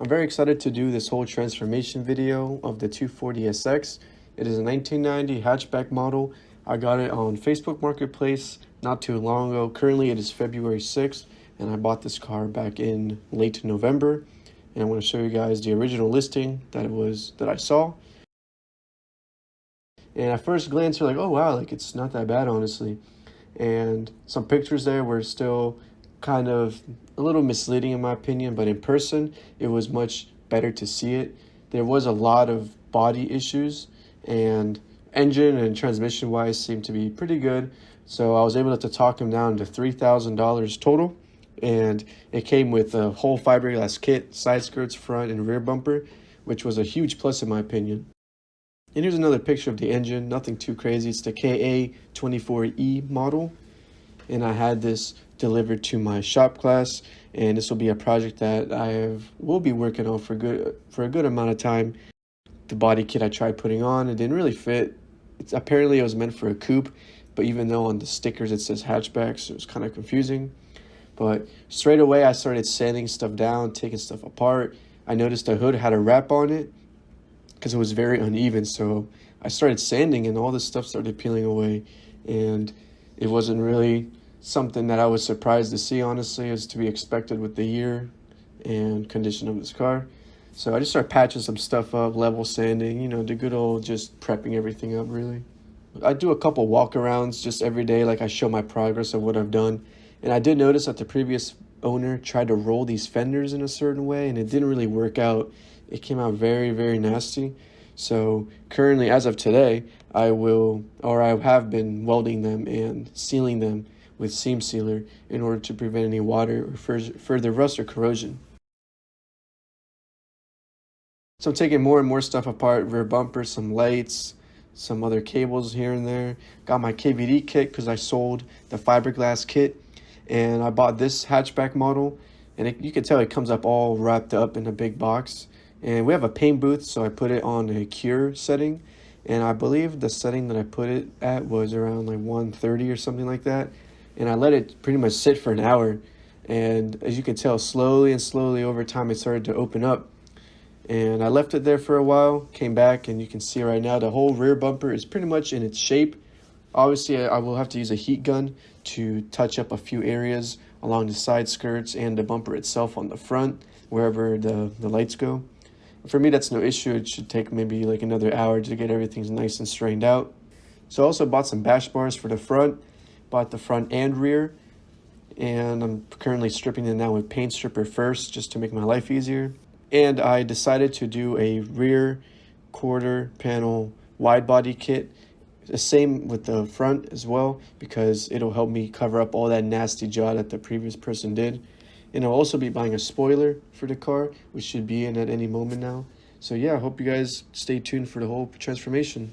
I'm very excited to do this whole transformation video of the 240Sx. It is a 1990 hatchback model. I got it on Facebook Marketplace not too long ago. Currently it is February 6th and I bought this car back in late November. And I want to show you guys the original listing that I saw. And at first glance you're like, oh wow, like it's not that bad honestly. And some pictures there were still kind of a little misleading in my opinion, but in person it was much better to see it. There was a lot of body issues, and engine and transmission wise seemed to be pretty good, so I was able to talk him down to $3,000 total. And it came with a whole fiberglass kit, side skirts, front and rear bumper, which was a huge plus in my opinion. And here's another picture of the engine, nothing too crazy. It's the KA24E model, and I had this delivered to my shop class, and this will be a project that will be working on for a good amount of time. The body kit I tried putting on, it didn't really fit. Apparently it was meant for a coupe, but even though on the stickers it says hatchback, so it was kind of confusing. But straight away I started sanding stuff down, taking stuff apart. I noticed the hood had a wrap on it because it was very uneven, so I started sanding and all this stuff started peeling away, and it wasn't really something that I was surprised to see, honestly. It was to be expected with the year and condition of this car. So I just started patching some stuff up, level sanding, you know, the good old just prepping everything up really. I do a couple walkarounds just every day, like I show my progress of what I've done. And I did notice that the previous owner tried to roll these fenders in a certain way and it didn't really work out. It came out very, very nasty. So currently, as of today, I have been welding them and sealing them with seam sealer in order to prevent any water or further rust or corrosion. So I'm taking more and more stuff apart, rear bumper, some lights, some other cables here and there. Got my KVD kit because I sold the fiberglass kit, and I bought this hatchback model, and you can tell it comes up all wrapped up in a big box. And we have a paint booth, so I put it on a cure setting, and I believe the setting that I put it at was around like 130 or something like that. And I let it pretty much sit for an hour, and as you can tell, slowly and slowly over time it started to open up. And I left it there for a while, came back, and you can see right now the whole rear bumper is pretty much in its shape. Obviously I will have to use a heat gun to touch up a few areas along the side skirts and the bumper itself on the front, wherever the lights go. For me, that's no issue. It should take maybe like another hour to get everything nice and straightened out. So I also bought some bash bars for the front, bought the front and rear, and I'm currently stripping them now with paint stripper first just to make my life easier. And I decided to do a rear quarter panel wide body kit, the same with the front as well, because it'll help me cover up all that nasty job that the previous person did. And I'll also be buying a spoiler for the car, which should be in at any moment now. So yeah, I hope you guys stay tuned for the whole transformation.